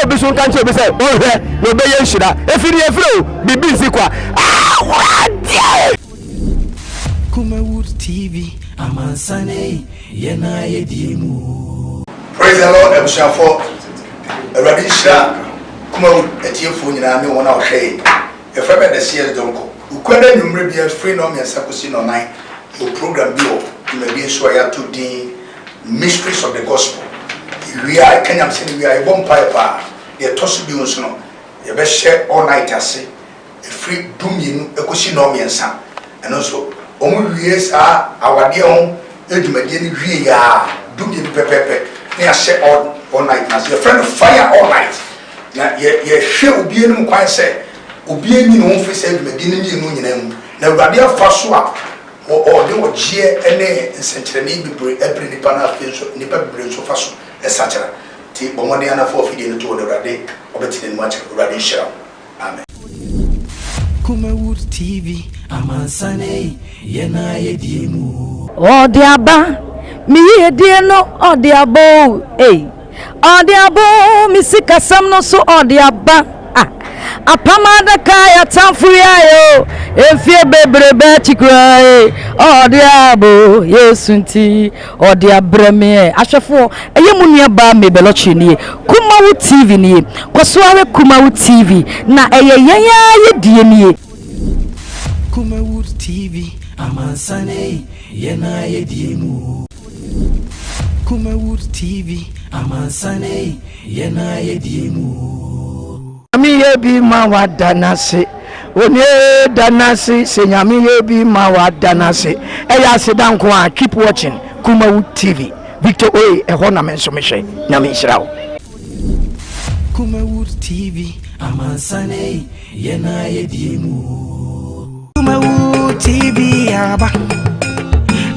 obi so kan che obi say o hwe no be ye nhira efiri bibi nsikwa Kumawood TV amansane yena yedimu. Praise the Lord. I'm sure for already share Kumawood etiefo nyina me wona ohwe e fa be the share Donkor ukwenda numre bia free no me sakosi no nine the program bio maybe so ya to the mysteries of the gospel. We are Kenya saying we are a bomb piper the toss bi unso no ye be share all night ase e free duminu ekosi no me nsa and also omu wie sa awade ho edumade ni wie ya duminu pepepe na share all night na your friend fire all night na ye hwe obi enum kwan se obi enyi no mfi se edumade ni enu nyina mu na awade afa so a o de wo gie ene nsenkyerene bibre ebre nipa na afenso nipa bibre so fa so esachera ti bomode ana fo fidie no to awade obetine mu ache awade shira amen. Kumawood TV amansane yena yedimu. Odiaba mi yedie no odiabo odiabo mi sikasam no so odiaba apamada kaya tamfuya yo efie bebrebe chikrai odiabo yesunti odiabreme ahwefo eyemunu ba mebelochi nie Kumawood TV nie kosoawe Kumawood TV na eyeyanya yedie nie. Kumawood TV amansane yena yedimu. Kumawood TV amansane yena yedimu. Ami yebi ma wadanase oni danase se nyami yebi ma wadanase eya sedanko a keep watching Kumawood TV Victor Oye eho na menso mehwe nyami nhyirawo. Kumawood TV amansane yena yedimu. Kumawood TV aba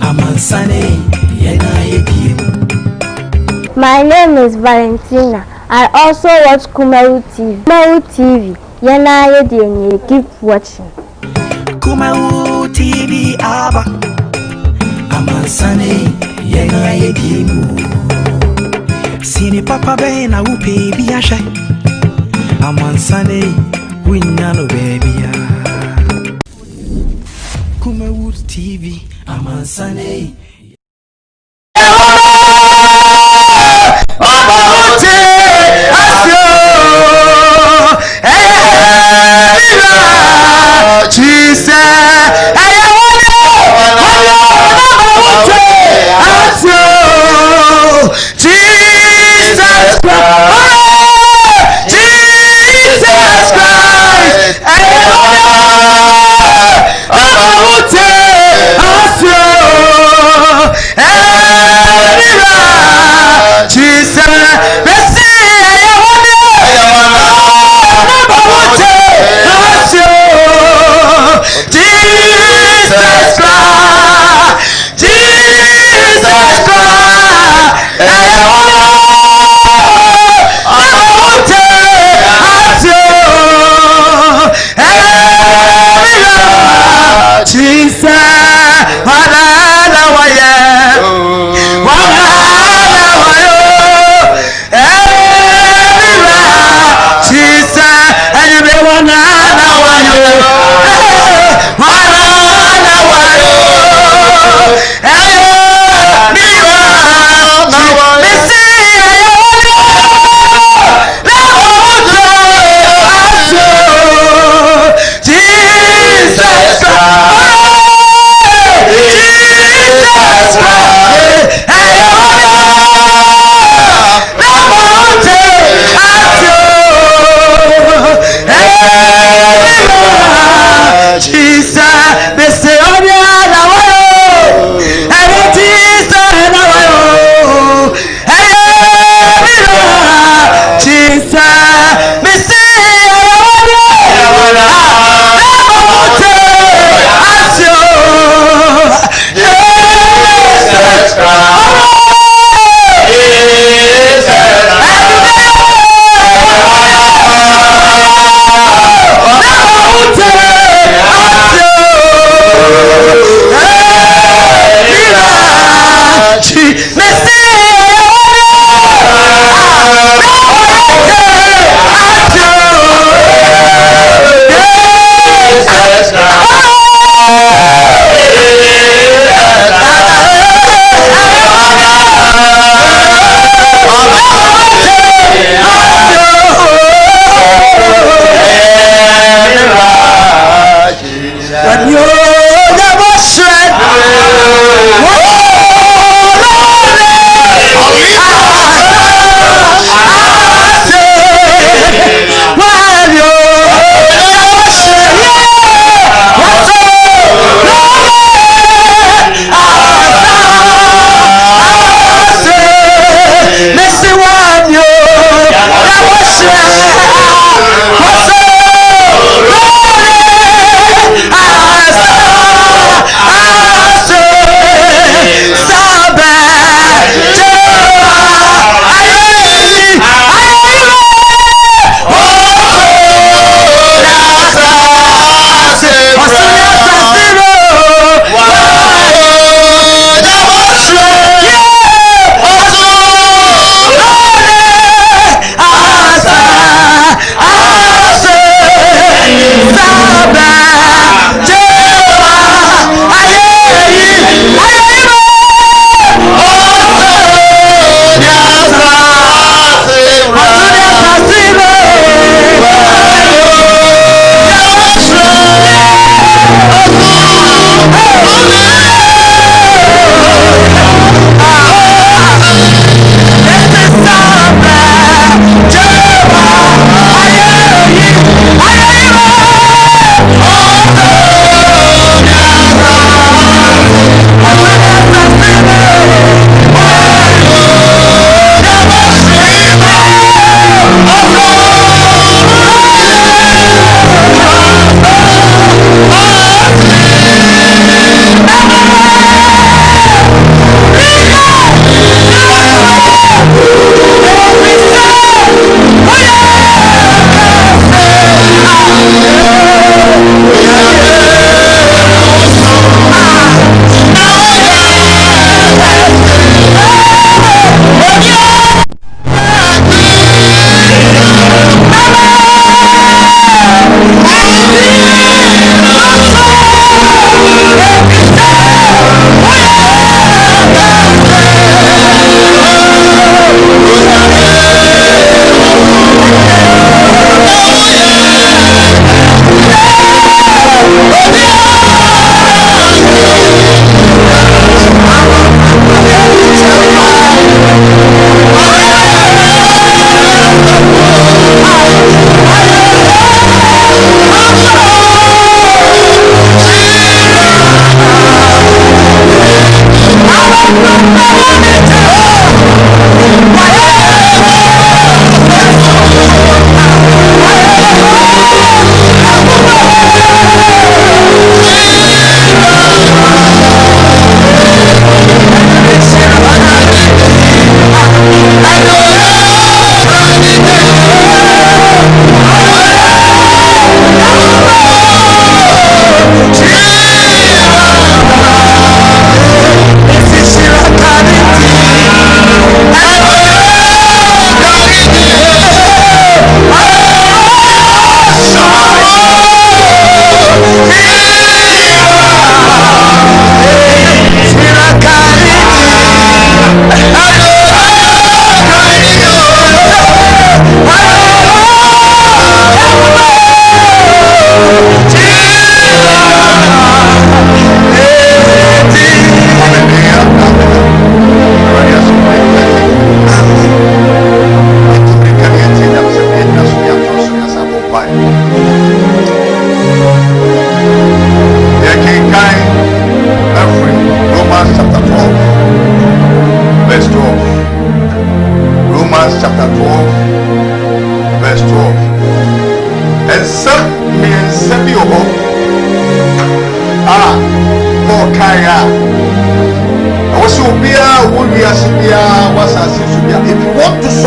amansane yena yedimu. My name is Valentina. I also watch Kumawood TV. Kumawood TV. Yena yedienye. Keep watching. Kumawood TV aba amansane yena yedimu. Sini papa be na upe biasha amansane winyano baby ya. Kumawood TV amansane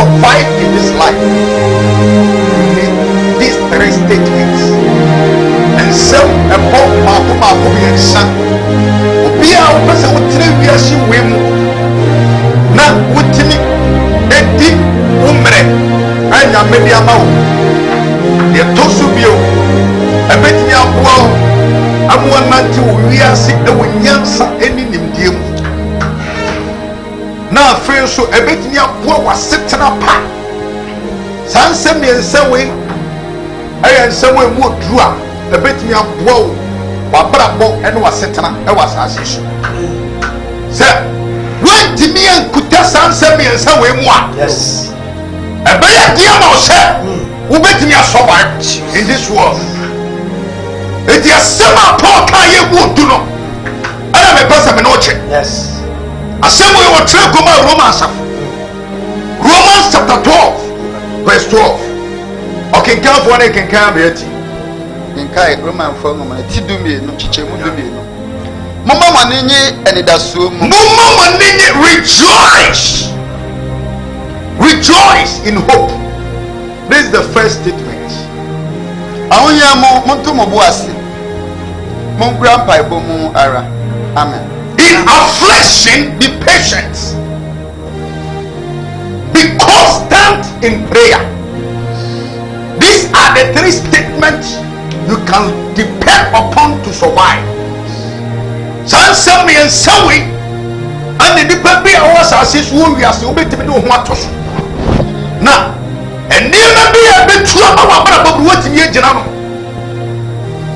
survive in this life, you need these three statements. And some a pop and son. Be our person with 3 years you win. Now, with me, a deep umbre, and a media mouth. The Tosubio, a bit near wow. I'm one man to we are sick and we yansa any name. Now, feel so a bit near poor was sitting apart. Some send me in some way. I am somewhere more draw. A bit near wow. What bravo and was sitting up. I was as issue. Sir, when Timmy and Kutasan send me in some way more. Yes. A better dear sir. Who bet me a survive in this world? It is summer poor Kaya would do not. I am a person in Oche. Yes. A summer will track over Romans. Romans chapter 12, verse 12. Okay, come for one can come here. In Kai Roman for a Tidumi, no Chichemudumi. Mama Manini and it does so. Mama Manini rejoice. Rejoice in hope. This is the first statement. Aonya mo monto mo boase. Mon grandpa ibomu ara. Amen. In affliction be patient. Be constant in prayer. These are the three statements you can depend upon to survive. Some me and Sawi and the baby was as his womb we are still be to do what to. Now and never be a bit true about what you know.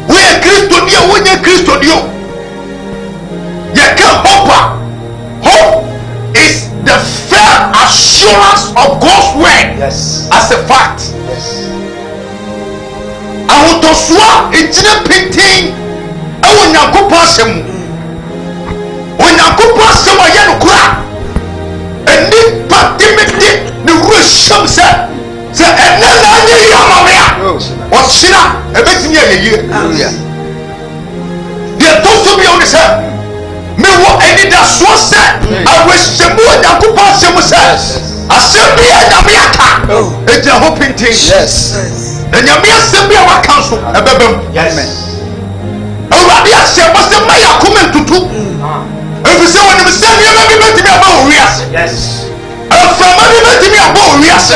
We are Christian, we are Christian. You can't hope. Hope is the fair assurance of God's word. Yes. As a fact. Yes. I want to swear it's not painting. I want to go past him. When I go past him, I am cry. And this party, the Russian said. Say, and then I need your mama. What's she not? A bit near a year. They are supposed to be on the side. Me, what I need that so sad. I wish the more than could pass him says. I said, be a Yamiaka. It's a hoping thing. Yes. And Yamia sent me our council. Yes. Already, I said, what's the Maya coming to do? If you say, when you send me, let me make me about Rias. Yes. From money, let me about Rias.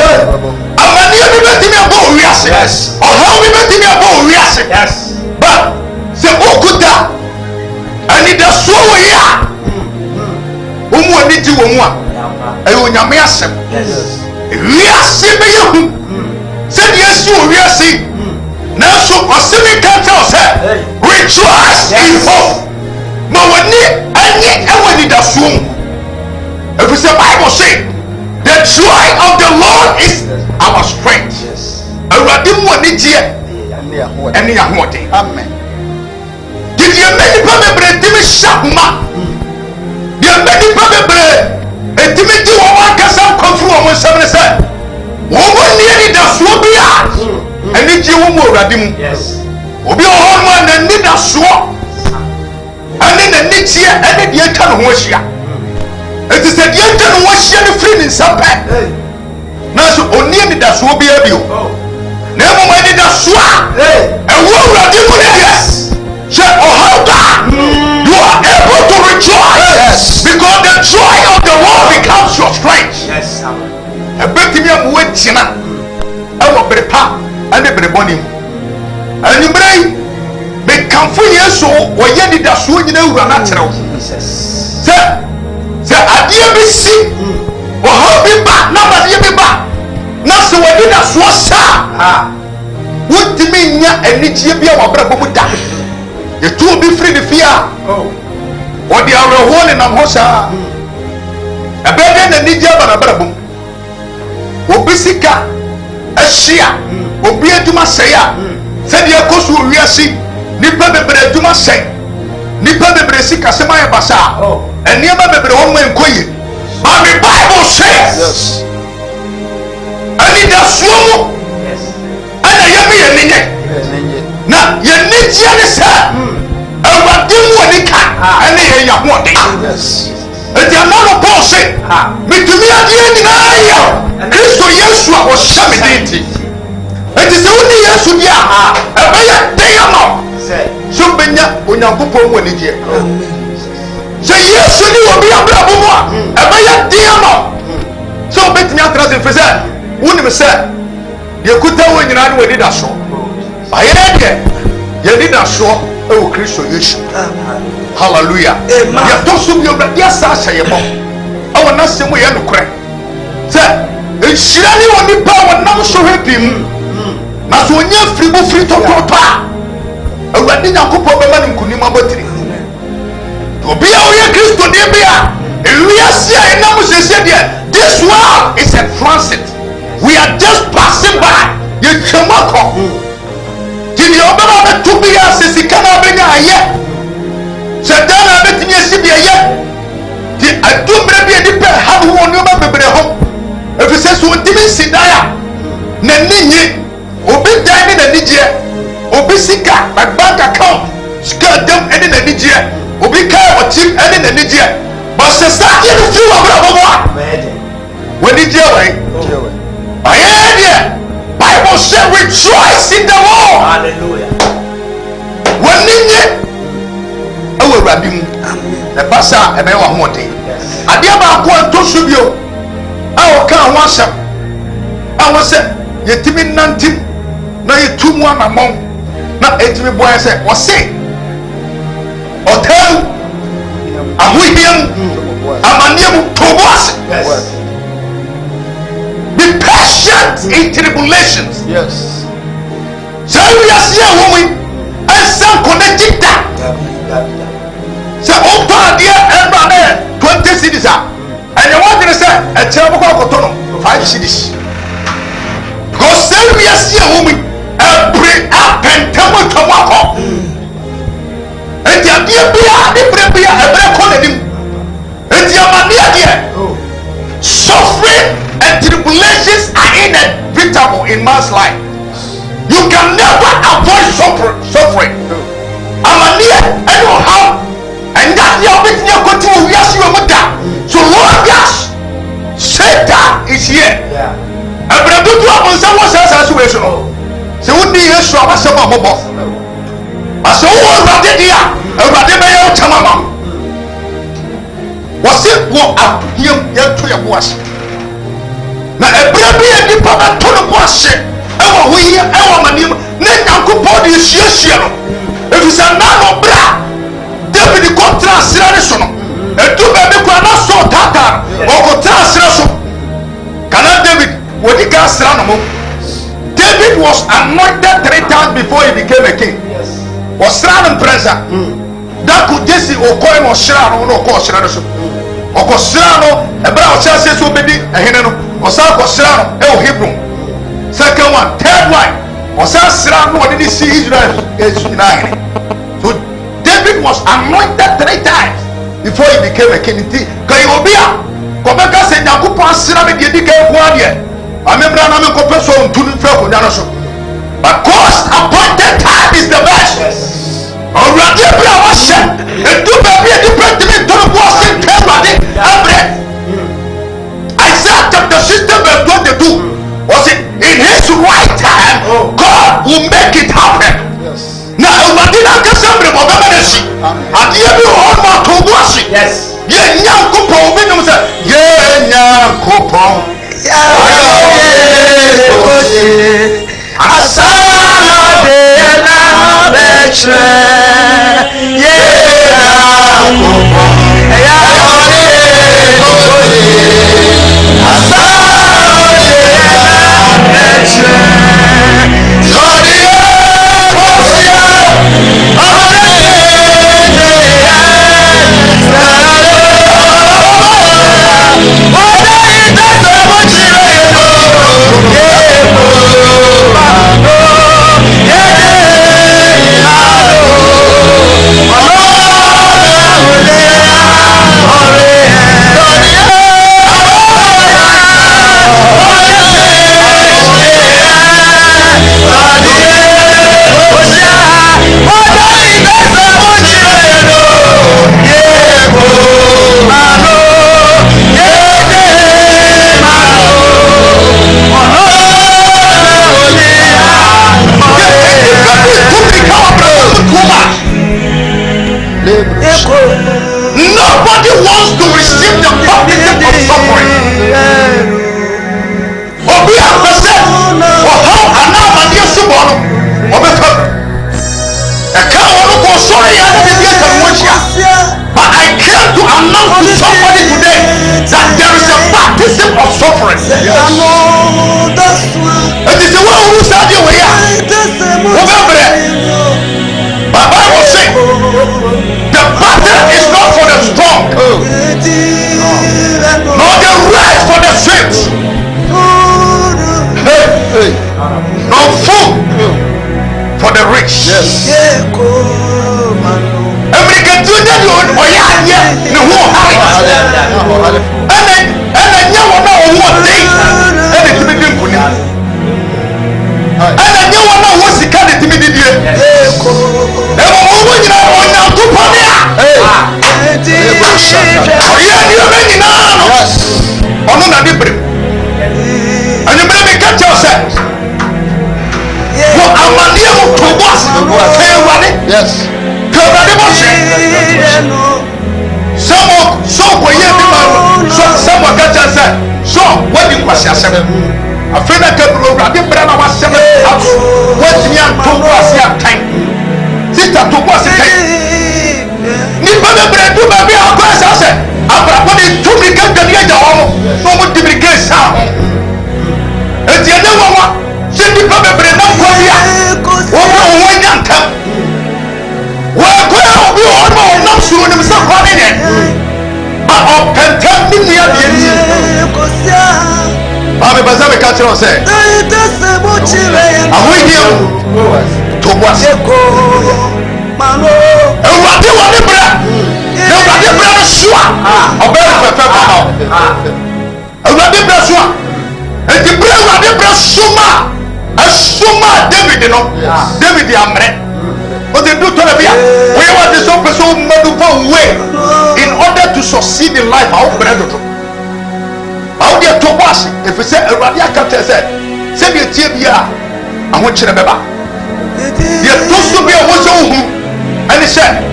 Yes. Or how we met him about reaction. Yes. But the Okuta and it does so here. Who need you one? I will not miss him. Yes. Reaction. Said yes, you reaction. Now, so a silly can't tell her. Rejoice in hope. No one need any does so. If it's the Bible say, the joy of the Lord is our strength. Yes. Awurade mu ani tie ene ya hoɔden. Amen. Did you many people bring me shahuma? You many people bring et me di wo akasa konfru wo nsɛm sɛ wo mo ni da so bia ene ji wo mu Awurade mu. Yes. Obi o ho ma na ni da so ene na ni tie ene de atwa no ho ahyia. It is a dear turn was she the free in some pet. Now, so only the so be a view. Never mind the swat. And what are you doing? Yes. Oh, how bad you are able to rejoice. Yes. Because the joy of the Lord becomes your strength. Yes. A bit of me wait, China. I will be pa and the bonny. And you may make come for you so or yet it does so you know natural. Jesus. Sir. Say, I dear be sick or how be back, now that you be back. Now, so I did a swassa. What do you mean? And it's you be our brother with that. You two be free to fear. Oh, or the other one in a hosa. A better than the Jabba Brabum. Obisica, a Shia, Obia to Masaya. Said your coast will reassist. Nippa the bread to Masay. Nippa the Bresika Semaya Basa. Oh. And never be one way quiet. But the Bible says, yes. And it does so. Yes. And I am here. Now, you need to understand. And what do you want to cut? And they are what they are. Yes. And they are not opposing. Me to me at the end of the year. Christo Yesu dia ebeye deyamo so benya onyankopon woni die se Yesu ni obi abrabo mo ebeye deyamo so betimi atrase fese woni me se ye kuta wo nyina ne wadi da so aye de ye di da so e wo Kristo Yesu hallelujah ye to so bi obrade asa hye ye bo awo na semu ye nokore se enhyira ni woni pa wonam so happy mu na so onye firi bo firi totopa awurade nyankopɔ bɛma ne nkunim abɔtiri obi a ɔyɛ Kristo ne bia ewiase a enam sese deɛ this world is a transit we are just passing by ye twemako tini obama be to bia sisi kana benya ayɛ sɛ dana betimi asi bia yɛ ti adumre bia di pɛ ha ho ne ba bebre ho efisɛ so ntimi sidaya na ninyi obi dan ne na nigye obi sika bank account sika dem ene na nigye obi kai otim ene na nigye but se start you feel what about when did you aye Bible say rejoice in the Lord hallelujah when ninye awu rabimu e basa e be wa hoode ade ba ko to so bio awo ka ho asem awo se yetimi nantim na yetumu anamon na etimi boy se o se otel ahohiem amaniam tobos be patient in tribulations yes so we are here woman and some connected that so opa dia everybody 20 cities and you want to say a terrible kotono 5 cities because so we are here woman every up and tamo tomako and ya bia different bia every konedim and ya mania dia suffering and tribulations are inevitable in man's life. You can never avoid suffering. Amania and your harm, and that's your bit near continue. Yes, you are mother. So long as Satan is here, and when I do to someone else's situation, so would be a show of some of my boss. I saw what I did here, and what they may have come among. Was it what up here to your boss? Na ebra bi edi papa to no boase ewo hoyi ewo manim na nyankopɔ de hyiahyia no efisa na no bra David kontra asira ne so no edu ba be kwa na so tata o kontra asira so kana David wodi ka asira no mo David was anointed 3 times before he became a king was ran pressure that could just o koy mo shira no ko shira no so okosira no ebra o chase so bedi ehene no osa okosira no e o Hebrew second one third one osa sira no odi see Israel so David was anointed 3 times before he became a king kai obia ko be ka se nyankopon sira me de ka eku ade amebra na me ko peso ntunu fra ko nyano so but God's appointed time is the best already bra wa she edu ba bi edi pretty to no was in Isaiah chapter 60 verse 22 was it in his right time God will make it happen. Now Madina Cassandra Bobanashi and you all my Tobuashi. Yes. Ye Nyankupo Vinum said, Ye Nyankupo. Asana de la Betre. Ye Nyankupo. Yeah. suffering. It is the one who said you were. Remember, but Bible says the battle is not for the strong, nor the race for the swift, nor food for the rich. American children on Oyanya, the whole house, and then you know what they and it's been good. And then you know what's the kind of timidity. Yes. Someone got just said, so what you was a friend of the brother was 7 hours. What the young to was your time. Sister to was a time. Nipper bread to my beer class. I said, I'm going to become the other home. No one to become sound. And the other one, send the brother bread up for you. What one young come. Well, we all know not soon himself running it. But of contempt in the end. Baba Bazabe Catcher said, I will hear to watch. And what do you want to bring? Nobody bring a swap. A better pepper. And what did you swap? And the bread what they bring Suma. A Suma David, you know, David the Amre. But they do to the beer. We want this open so multiple way in order to succeed in life. How bread to how they to wash if we say a radio captain said, send me a TBR. I want you to remember. You're supposed to be a wazoo. And he said,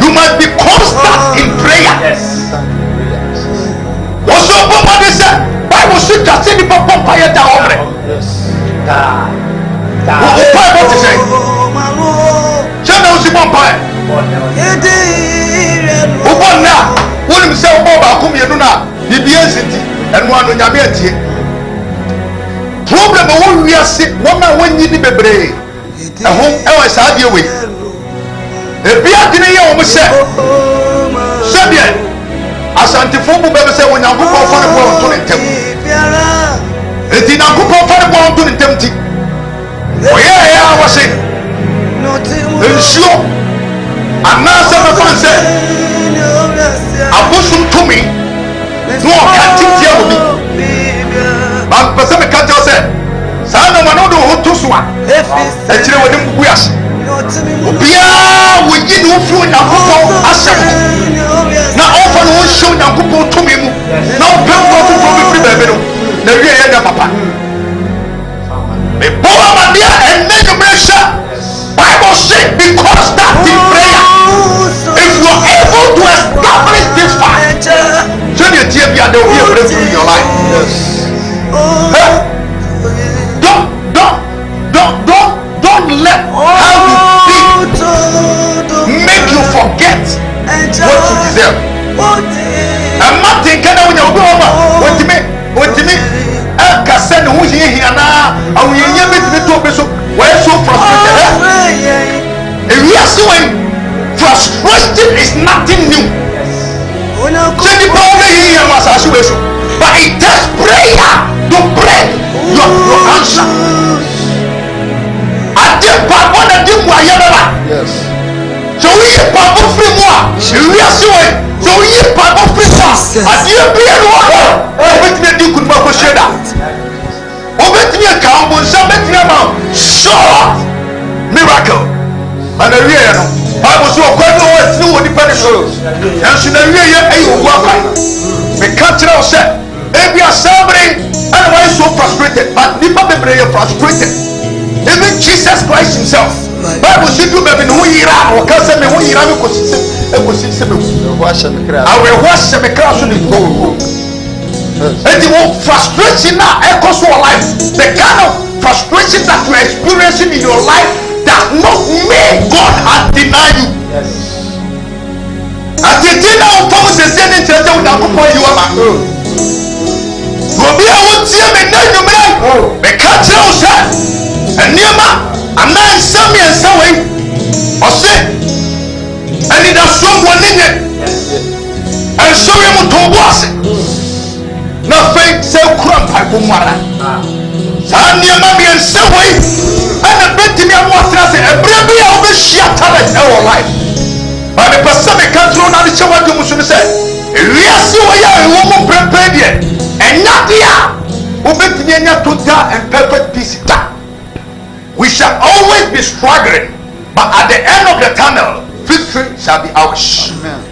you must be constant in prayer. Yes. What's up, Papa? They said, Bible should just say the Papa Paya down. Yes. What the Bible to say? Channel is one pie. Upon now, one himself over Kumiana, the BST, and one on Yameti. Problem of we are sick, one man when you need a brave. A home else had you with. A beer dinner almost said, Sabian, as Antifobu never said when I go for the world to the temple. It did not go for the world to the temple. Oh, yeah, I was saying. Ensure anasa before say abosun to me no can teach you me but person me can just say say no man no do ho to so a e kire wodi mbu ase obia we yi no fu nyankopon asem na ofa no show nyankopon to me mu na o pe ko fu bi free baby no na wie ye da papa me boa mandia and make a pressure. Bible says be constant in prayer. If you are able to establish this fact, so the TBR there will be a breakthrough in your life. Yes. Don't let how you think make you forget what you deserve. I'm not thinking when you're over. What to me? I can send who here now. I will hear me to the top. We're so frustrated. If we are doing frustration is nothing new. So the problem here was a situation, but it takes prayer to break your answer. I did part one and did my yellow. Yes. So we are part of free more. We are doing. So we are part of free more. I did be a water. With me, you could not share that. Over to me, a cowboy, something about short miracle. And a real I was so quite always do what depends on. And she never hear a walk. The country said, if you are celebrating, and why so frustrated, but the people are frustrated. Even Jesus Christ himself, Bible said to me, who you are, or cousin, who you are, because it was I will wash the cross on the gold. And the frustration now echoes your life. The kind of frustration that you are experiencing in your life does not mean God has denied you. Yes. As the dinner of Thomas is saying, you are obi a wotie me na nwumere me ka kyerɛ wo sɛ nneɛma anaa nsɛm yɛnsa wei ɔse anidasoɔ bɔne nyɛ ɛnsɔre mu tɔnbo ase na afei sɛ kura mpaebɔ mu ara saa nneɛma mmiɛnsa wei ɛna bɛtumi amoatena sɛ ɛberɛ bi a wobɛhyia talent ɛwɔ life ba mepɛ sɛ meka kyerɛ no ade kyɛ wadwo mu so no sɛ ewiase wɔyɛ a ɛwɔ mu mprɛmprɛ deɛ ɛnya deɛ a wobɛtumi anya total and perfect peace da. We shall always be struggling, but at the end of the tunnel, victory shall be ours. Amen.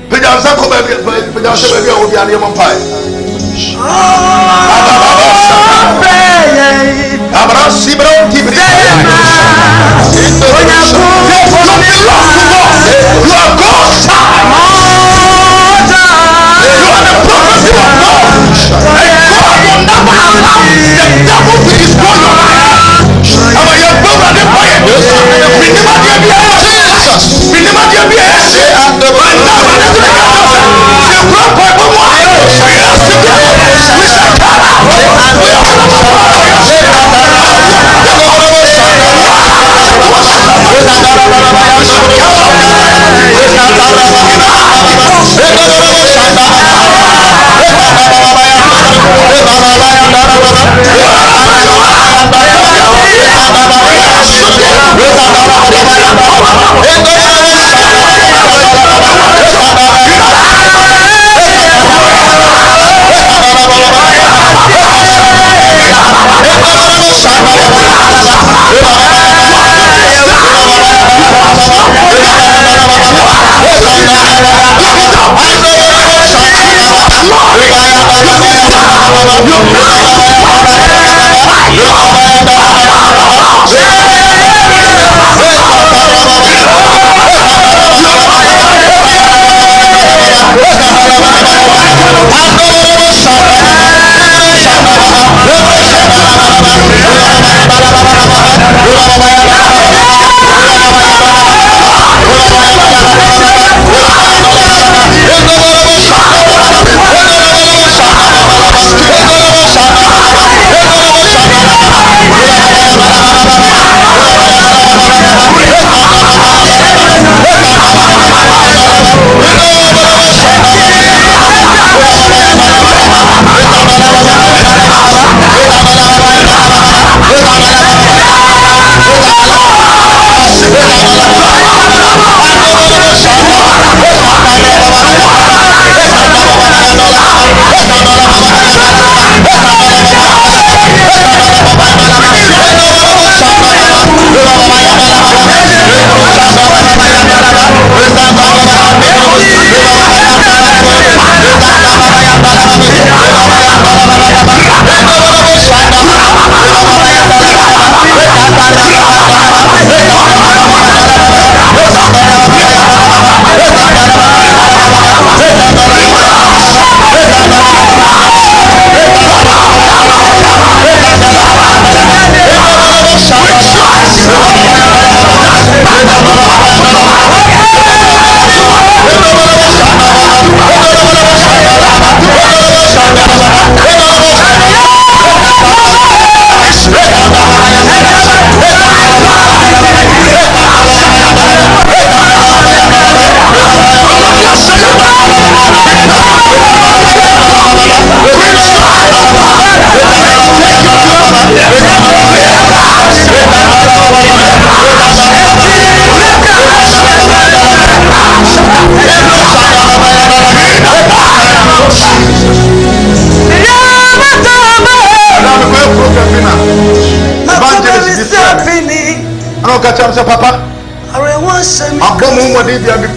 Say, Papa,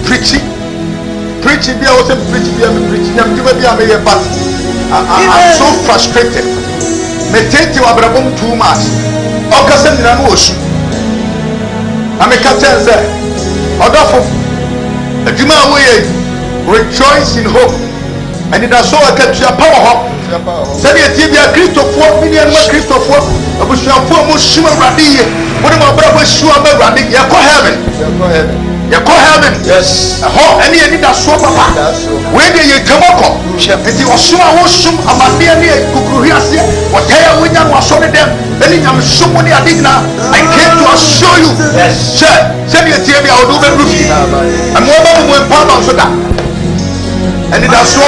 preaching. Preaching, be also preaching, I'm so frustrated. Me take you abrabom too much. Okasen na no osu. Ame captain say, Odofo, adwuma we rejoice in hope. And it has so a power hop. Say the TV Christopher, million Christopher, abusuafo mo shima radi. What am I brother sure about radi? Ya ko heaven. You call heaven. Yes. Any that so papa. Where do you come up? If you assume I was some Amania Kukuhiasi, whatever we done was shown them. Any time somebody I did now, I came to assure you. Yes. Send you TV, I'll do the roof. And one more pound on that. And it has so.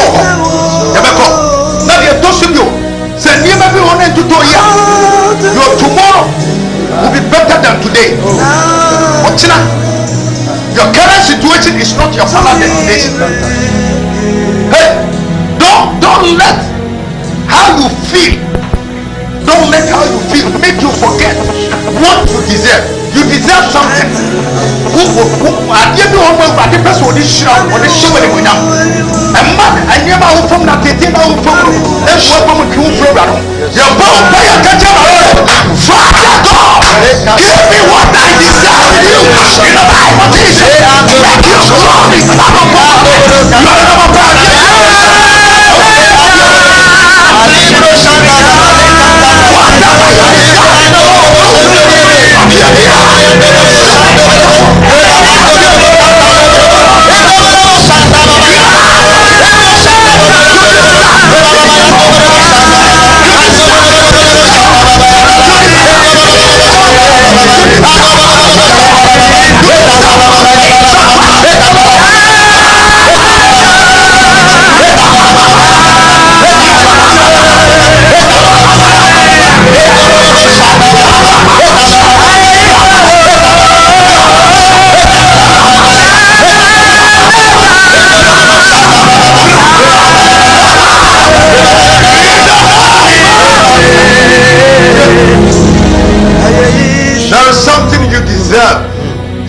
Now you told you. Send you maybe on into 2 years. Your tomorrow will be better than today. What's that? Your current situation is not your final destination. Hey, don't let how you feel. Don't let how you feel make you forget what you deserve. You deserve something. I give you one more the person on this show with them. A man, I never who from that thing now from and from a cool program. Your boss by a catcher. Father God, give me what I deserve you. In the name of Jesus, make you glory.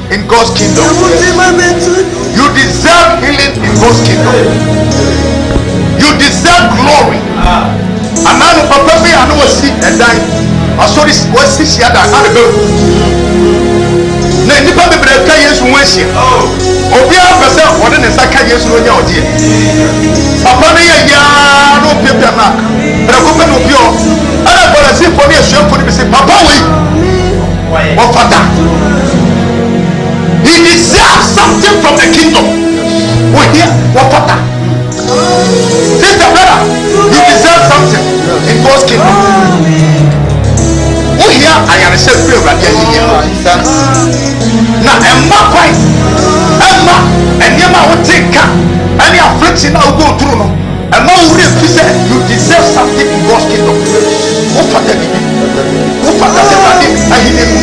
In God's kingdom, you deserve healing in God's kingdom. You deserve glory. And now, Papa, I know what see and die. I saw this was this year that I go. Now, the Papa, I can't use one shit. Obia person, what in the second years when you're dear. Papa, no paper mark. But I come up your. I don't want to see for me a show for me. Say, Papa, what for that? He deserves something from the kingdom. We hear what for that? Sister brother, you deserve something in God's kingdom. We hear I am a self-prayer right here. Now, Emma Christ, Emma, and Emma will take care. Any affliction I will go through. Emma will say you deserve something in God's kingdom. What for that? What for that? I hear him.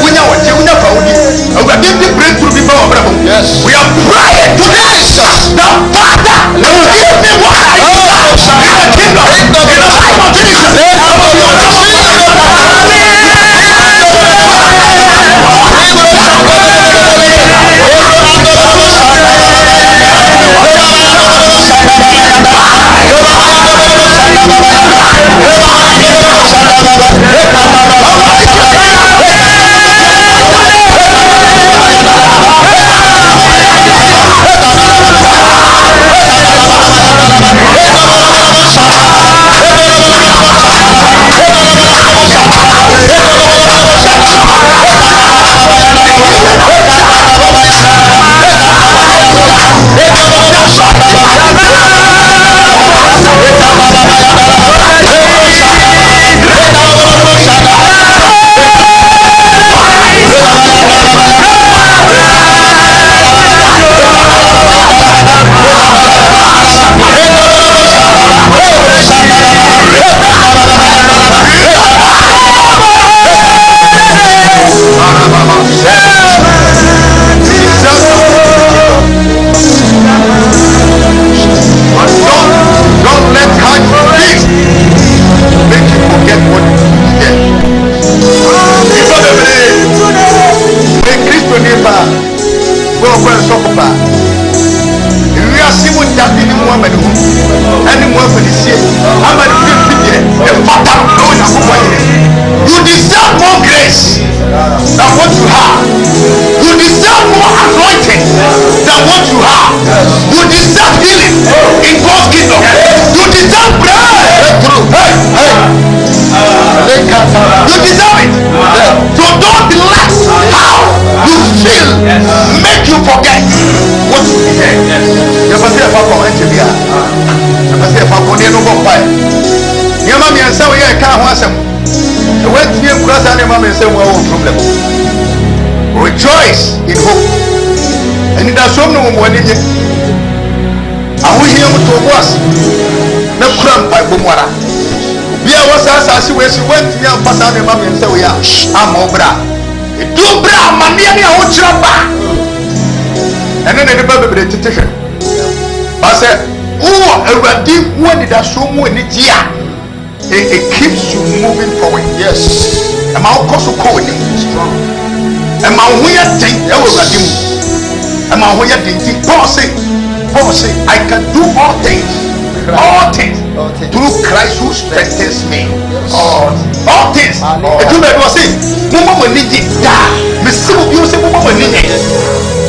We know what you know. We are giving breakthrough before our brother. Yes. We are praying today. The Father, give me what I deserve in the kingdom. In the name of Jesus. You deserve more grace than what you have. You deserve more anointing than what you have. You deserve healing in God's kingdom. You deserve breakthrough. You deserve it. So don't let how you feel you forget what you hear. You must say, Papa, I'm to be a. I must say, Papa, you know what? Your mommy and so you can't want some. When you cross an mommy and say, well, problem. Rejoice in hope. And it does so no more than you. I will hear what was. No crumb by Bumara. Be a was as where she went to your father and mommy and say, we are. I'm over. Do bra, Mania, what's your back? And then the baby to take it. I said, oh, already when it has so many years. It keeps you moving forward. Yes. And my also calling strong. And my way think I will redeem. And my way think Paul say, I can do all things through Christ who strengthens me. All things. And you may say, Mama will need it. Miss Simon, you say, Mama will need it.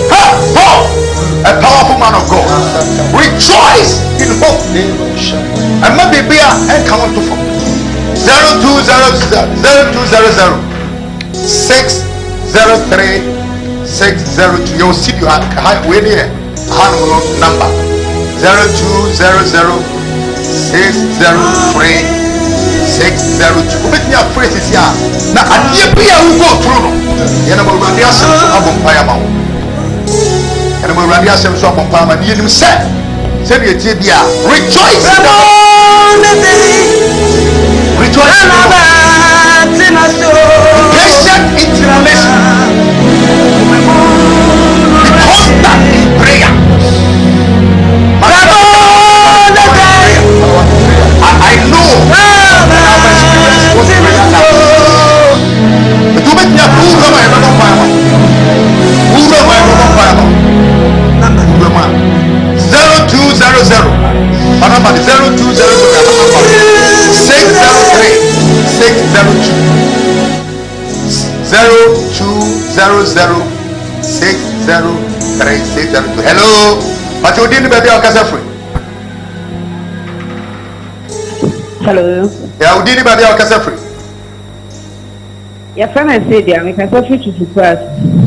Paul, a powerful man of God. Rejoice in hope. And maybe be a count to 0200 603 602. You'll see you have way near number 0200 603 602. With your phrases here. Now, I need to go through. You know, we're running out of fireman. And we're running out of fireman. You said, rejoice. Rejoice in the patient in tribulation. Be constant in prayer. I know our experience was prayer now. But you make me a fool of my fire. Who of my fire? 0200. Another 0200. 603 602 0200 603 602. Hello, but you didn't baby or free. Hello. Yeah, you didn't baby or free. Your friend said, "Yeah, we can free to press."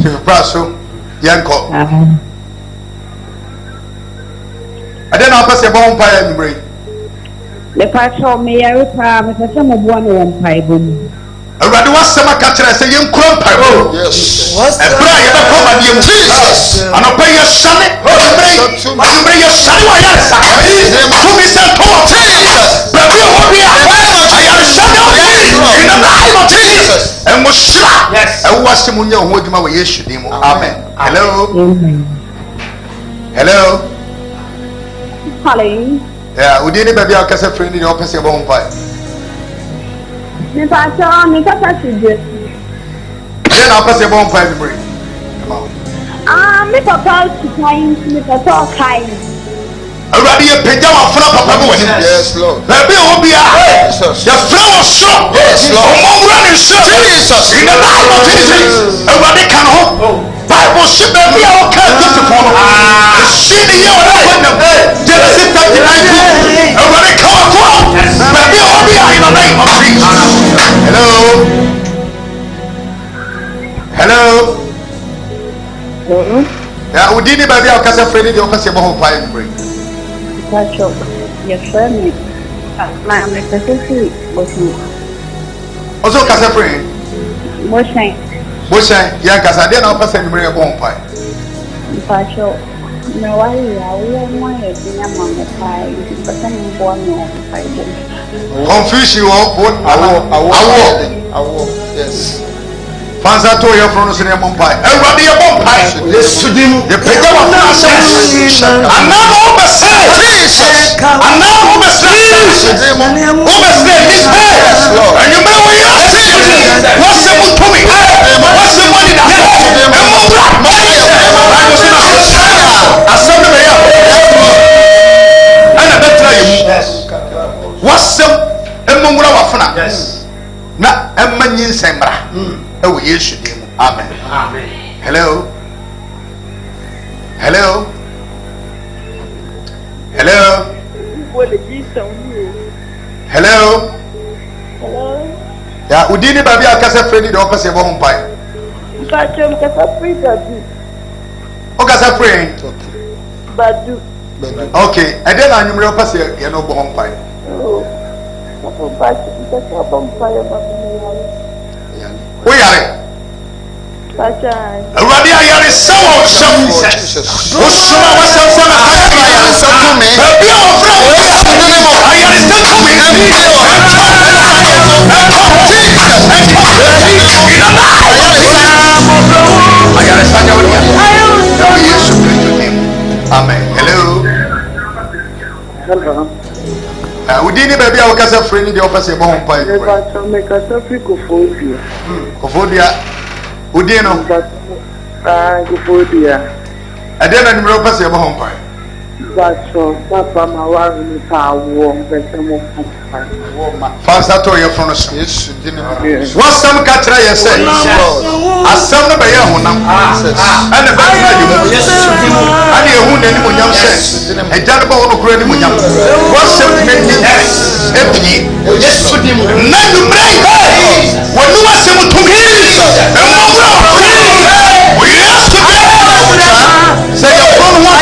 To press, so young call. I don't know if I bonfire in brain. The patrol may I repair some of one pipe. I rather was some catcher. I say, young crump. Yes. A prayer come and you Jesus. And I pay your son. You bring your son. To be sent to Jesus. But we will be I am son of in the name of Jesus. And was shot. Yes. I was someone who would my way. Amen. Hello. Hello. Hello. Yeah, we didn't baby our casa friend in the opposite bonfire. The patrol make a passage. Then I'll pass a bonfire to bring. Me papa to kind, me papa kind. Already a pajama from Papa. Yes, Lord. Baby will be a Jesus. Your flower strong. Yes, Lord. Running Jesus. In the name of Jesus. Already can hope. Bible should be all kinds of people. See the year when Genesis 39. Already come across. Baby will be in the name of Jesus. Hello. Hello. Yeah, we didn't baby our casa friend in the opposite bonfire break. Patrol, your friend. My necessity was Also, casa friend. more shine. Bosha, young casa, then I'll pass a memory of bonfire. Patrol. No, I want to see a mama pie, but I'm born on the Confuse you all, what I will, yes. Fansa to your front in a bonfire. Everybody a bonfire. Yes, to them. The picture of Jesus. And now, Jesus. And now, Jesus. This way. And you know we are Jesus. What's the good to me? What's the money that what's the Emumra Wafana? Yes. Na Emanyin Sembra. Oh, yes, amen. Amen. Hello. Hello. Hello. Hello. Hello. Yeah, Udini Baby Akasa Freddy, the opposite of home pie. Okay, sir, pray. Badu. Okay, and then I'm going to pass you no bomb pie. Oh, Papa, that's a bomb fire. We are. Already, I am so Jesus. What's Amen. Hello. We didn't baby our casa friend in the office a bomb pie. Make a topic of phobia. Udino. And then I'm going to pass a bomb pie. That's so, Papa, my wife is warm, but some of Fast out of your front of what's some catcher? Yes, sir. As some of your own, and the best and your wound anyone young says, a terrible of great woman. What's some many empty? Yes, to him. Not to break. When you are able to hear, we ask to say your phone one.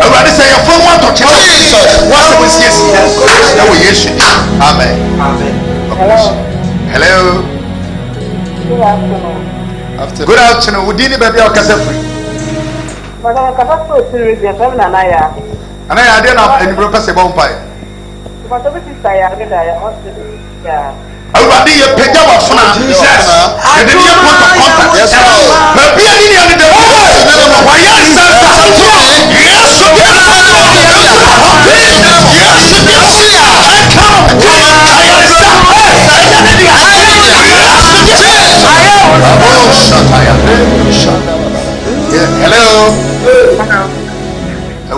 Already say your phone one to Jesus. What's the yes? That we yes. Amen. Hello. Good afternoon. Good afternoon. We didn't baby our casa free. But I'm a series of them, and I didn't have any purpose about pie. But the business I am, Already you pick up a phone. Jesus. And then you put a contact. Yes, but be in the why yes, hello.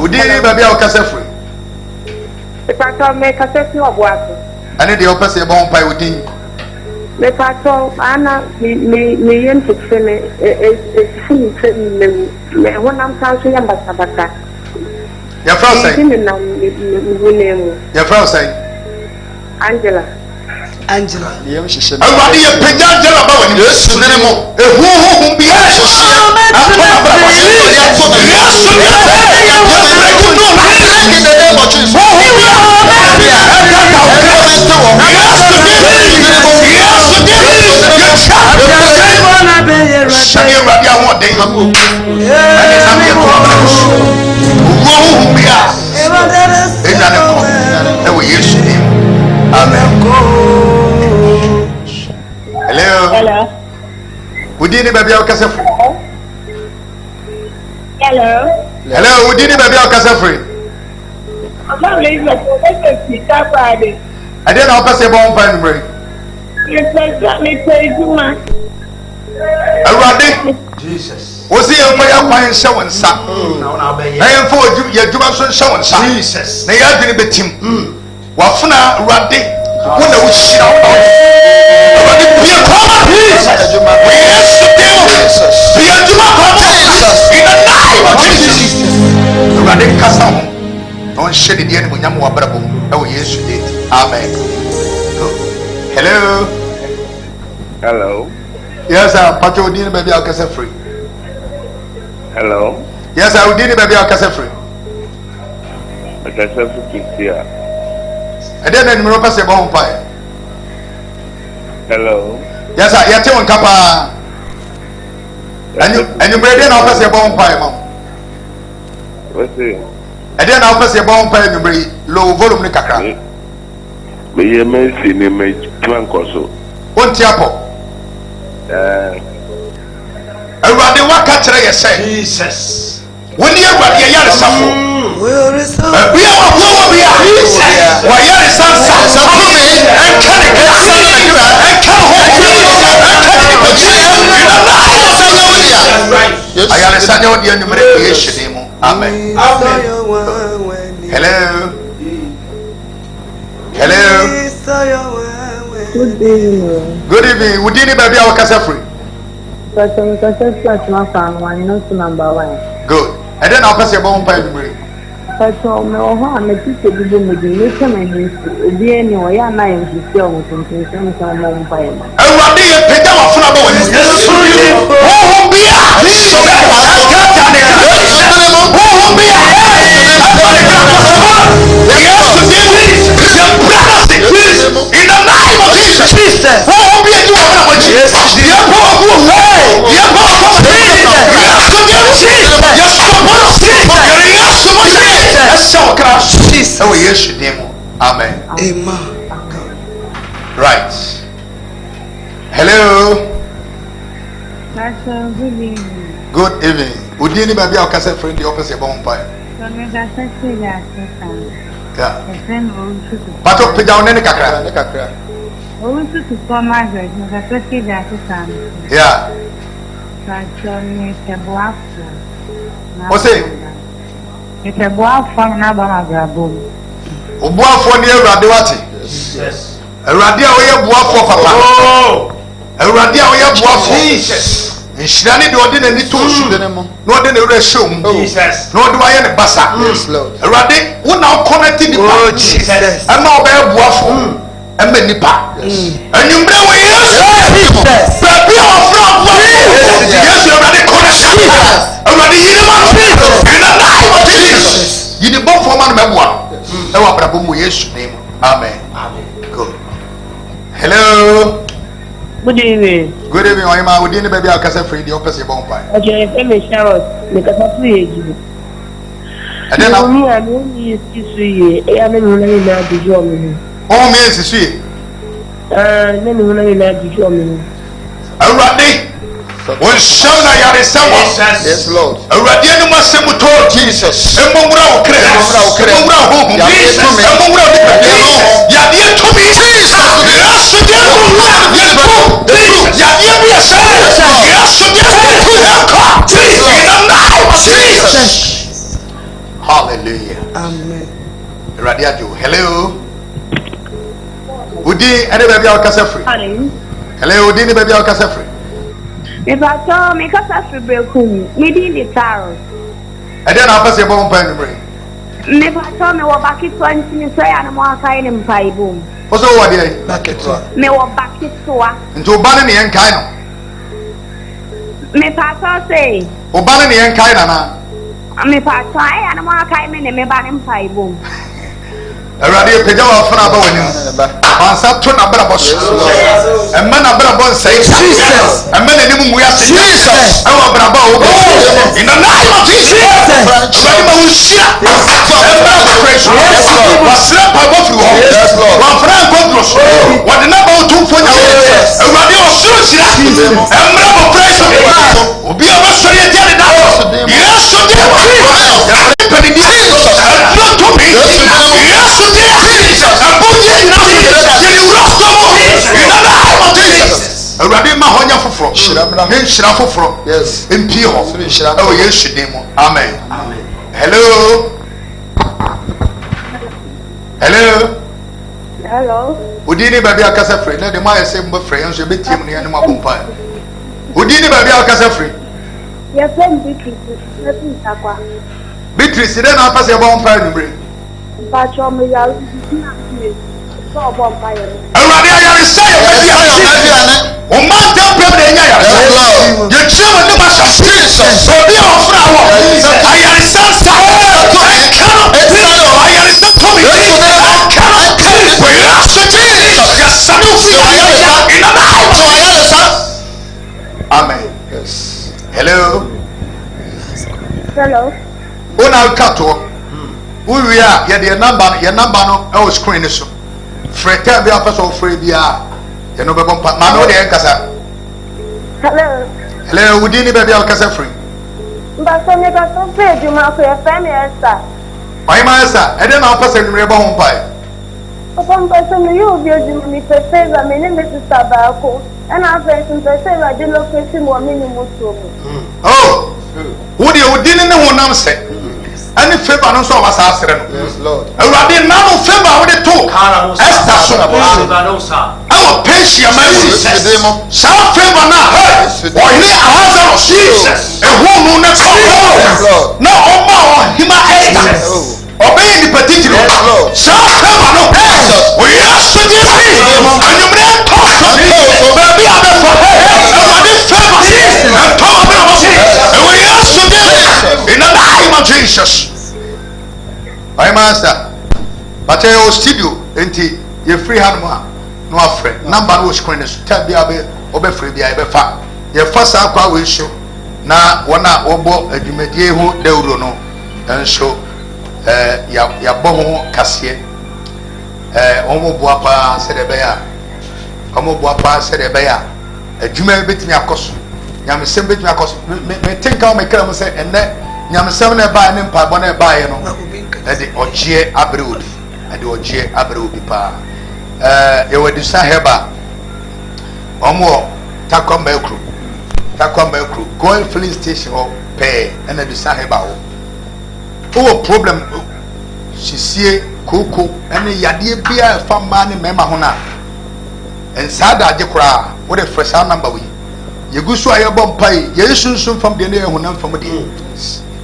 We didn't baby our casa free. if I can make a session of work. I need the opposite bomb pie with him. If I told Anna, me and to finish me when I'm talking about Your friend say. Your friend say. Angela. Everybody, you pick Angela about when you listen to them. Who be Hello. We didn't baby our casa free. Hello. Hello, we didn't baby our casa free. I'm not leaving the Friday. I didn't know pass a bomb pine break. Yes, let me tell you, man. Jesus. Was he a fire pine show and sap? I am for you, your Jumason show and sap. Jesus. They are going to be team. Wafuna Raddy. When I was shit out. Be a common Jesus. We ask to do Jesus. Be a Juma in the name of Jesus. Raddy Castle. Don't shed it yet when you are bravo. Oh, yes, you did. Amen. Hello. Hello. Yes, I'm Pacho Dina baby. I'll get free. Hello. Yes, I will do it, baby. I'll get free. But I said to here. And then I'm going to pass a bomb pie. Hello. Yes, I have one kappa. And you ready? I'll pass a bomb pie, mom. What's it? And then I'll pass a bomb pie and bring low volume. Kakra. May you mention me, my trunk also. One tiapo. Everybody, what catch I say? Jesus. When you are here, you are suffering. We are Jesus. Why you are suffering? And can it get I understand your creation. Amen. Hello. Hello. Good evening. We didn't baby our casa free. But I'm not number one. Good. And then I'll pass your bomb pie and bring. But I'm a teacher to do with the mission and the anyway. I'm not in the film with some bomb pie. And what do you pick up from? yes demo. Amen. Amen. Right. Hello. Pastor, good evening. Good evening. Udini baby I'll cast friend the opposite bomb pie. So me ga say that Yeah. a friend will But up down any kakra. to supermarket, me ga say that Yeah. Pastor, me se boa. What's it? Me se boa from na ba ma grabo. Obuafo ni Awurade wate. Yes. Awurade a oye buafo papa. Oh. Awurade a oye buafo. Jesus. Nhyira ne de ode na ni to su de ne mo. Na ode na ewura hyew mu. Jesus. Na ode wa ye ne basa. Yes Lord. Awurade wo na connect ni pa. Oh Jesus. Ama obe buafo. Ama nipa. Yes. Anyumbre wo Yesu. Jesus. Baby ofra ofra. Yes Awurade connect. Awurade yiri ma. Jesus. In the name of Jesus. Yini bon for man mebua. Ewa brabo mu Yesu name. Amen. Amen. Good. Hello. Good evening. Good evening, Oyema. We didn't baby I'll free the opposite bomb pie. Okay, I'm Charlotte. Me ka free you. And then I'm only see I am in na di jo mi. Oh, me is see. Me no na di jo mi. Already. When Shana yare someone. Yes, Lord. Already no more same to Jesus. Emomura o kre. Emomura o home. Jesus. Emomura o Jesus. Ya die to me. Jesus. Yes, the Jesus. Hallelujah. Amen. Radio. Hello. Udi, any baby I'll cast free. Hello, Udi, baby I'll cast free. If I told me cause I feel broken, me di the tarot. And then I'll pass a bomb pen to bring. If I told me what back it 20 minutes and more kind of pie boom. What's over there? Back it up. Me what back it to her. Into Banani and Kaino. Me pastor say. Obanani and Kaina. Me pastor and more kind of me ban him pie boom. Radio Pejawa for about when you answer to number of us. And man about say Jesus. And men and we are Jesus. Our bravo in the name of Jesus. What the number of 2 for a radio social and be a yes. In Pio. Oh, yes, Amen. Amen. Hello. Hello. Hello. Udini baby akasa free. Na de ma yese mba free nso be team ne ma bompa. Udini baby akasa free. Yes, I'm Beatrice then na pass e bompa numbre. But you me ya so bompa ye. Awurade ayare say e o man dem pem de nya yare. You trim with the Jesus. So be offer our ayare say I cannot ayare say to me. I cannot we are Jesus. Yes, in the name. Amen. Yes. Hello. Hello. Ona kato. We are your number no e screen so. Freka bi afaso free bia. You know be bompa. Ma no dey kasa. Hello. Hello, we didn't be able to free. But so me ka so free you ma ko e fa me esta. Why my sir? And then I'll pass a number home pie. Upon person you be me for favor me name is Tabako. And I say since I say I didn't look at him or minimum to me. Oh. Would you didn't know what I'm saying? Any favor no so was asked. Yes, Lord. Already now favor with the two. Esther so. Our patient mercy. Some favor now. Or here a hazard of Jesus. A woman next door. No, Oma him Esther. Obey the particular. Some favor no. We are sitting here. And you bring talk to me. Baby, I'm for her. Already favor. And talk about Jesus. And we are sitting in the name of Jesus. My master, but I was studio, and you free hand no friend. Number was screen is tell me obe free be far. Your first aqua will show. Na one obo a jumedie who de no and so ya boho kase omo boa pa se de be ya omo boa pa se de be ya adwuma betimi akoso nyamesem betimi akoso me think how me kra mo se enne nyamesem na ba ne mpa bo na ba ye no e de ogie abre obi e de ogie abre obi pa ye wadi sa heba omo takwamba ekru going filling station or pay and the sa heba o problem sisie koko ene yade bia fa ma ne mema ho na ensada age kura wo de fresh number we yegusu ayebom pai yesunsun fam de ne ehunam fam de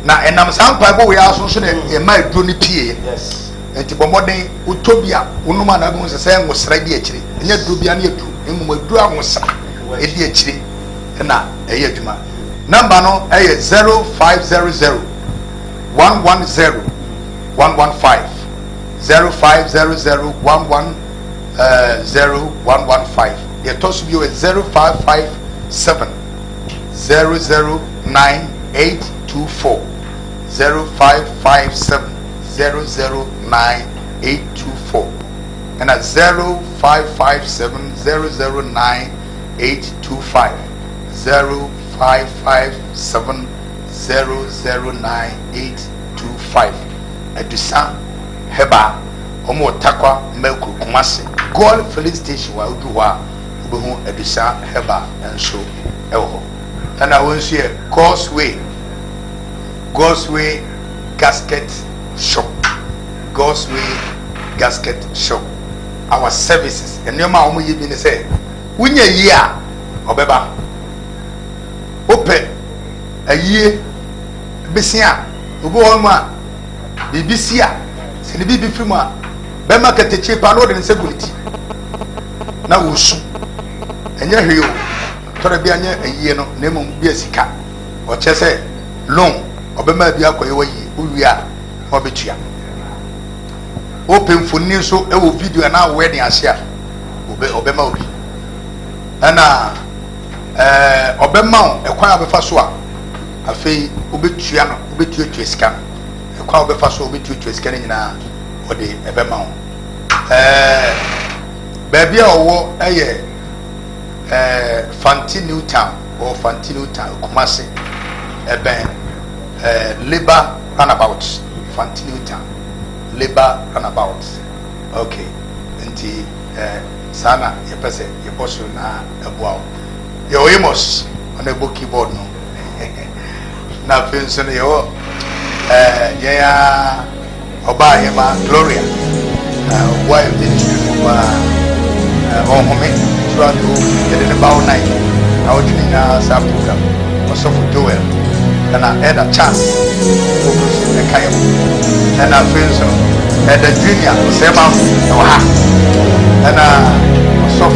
na enam sampa bo we aso ne e ma duro ne pie yes enti bomoden utobia unuma na bu se ngosra di akire enya duro bia ne edu enum adu angosra e di akire na eye adwuma number no eye 0500 110 115 0500 110 the toss view is 0557 009 824 0557 009 824 and at 0557 009 825 0557 009 825 Edusa heba omo takwa melku kumase goal filling station wa odu ho a obehu Edusa heba enso ewo ana wonsu e Godsway gasket shop our services enema omo yibi ne say wunya yi a obeba ope ayie besia obo ho ma bibisia se ne bibi fimu a be market cheap and order security na wosu enye hwe o tore bi anya ayie no na emom bi asika o chese loan obema bi akoye wayi owi a obetua open phone ni so e wo video na wedding ase a obema obi ana obema o ekwan abefa so a afei obetua no obetua sika ekwan obefa so obetua sika nyina ode ebema o baby a owo eye Fanti New Town Kumasi eben labor runabout Fanti New Town labor runabout okay nti sana yepese yeboso na ebuawo yo emos on a book keyboard no na penso ne yo ya oba yema Gloria why did you on home throughout the about night I was in a sub program also for Joel and I had a chance focus in the kayak and I feel so at the junior same out and also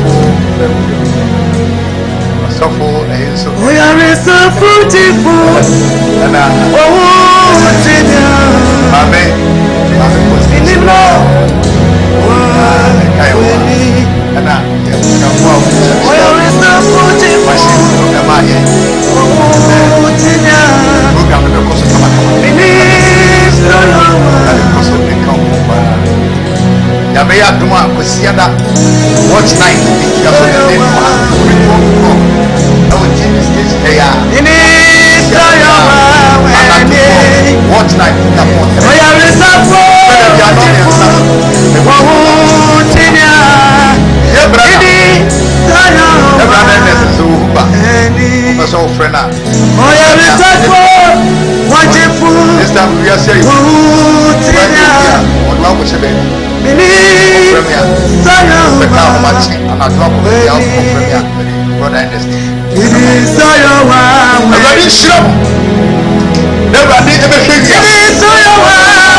we are so beautiful and amen in the Lord and watch night watch night so friend oh yeah we talk for wonderful this time we are saying what we say believe how much and I drop of the house of premier brother Ernest it is so your wow everybody show everybody ever shake it is so your wow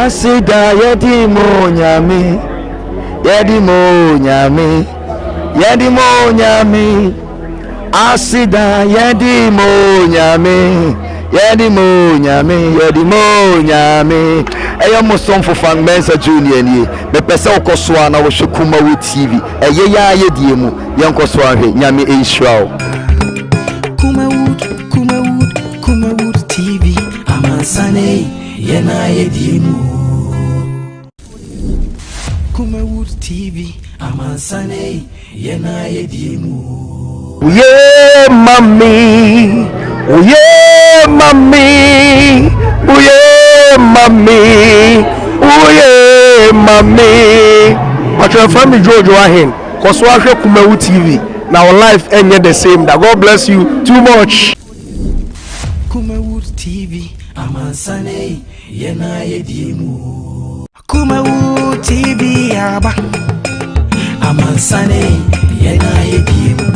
asida yedi mo nyame yedi mo nyame yedi mo nyame asida yedi mo nyame yedi mo nyame yedi mo nyame eyo mo som fofan mensa junior ni me pese okoso na wo hwekuma wo tv eye ya yedie mu yenkoso ahwe nyame enhirao Kumawood TV amansane yena yedie mu Kumawood TV amansane yena yedie mu Uye mami uye mami uye mami uye mami Patron family Jojo ahen koso ahwe Kumawood TV. Now life ain't the same. That God bless you too much. Kumawood TV amansane yena yedie mu Kumawood TV aba amansane yena yedie mu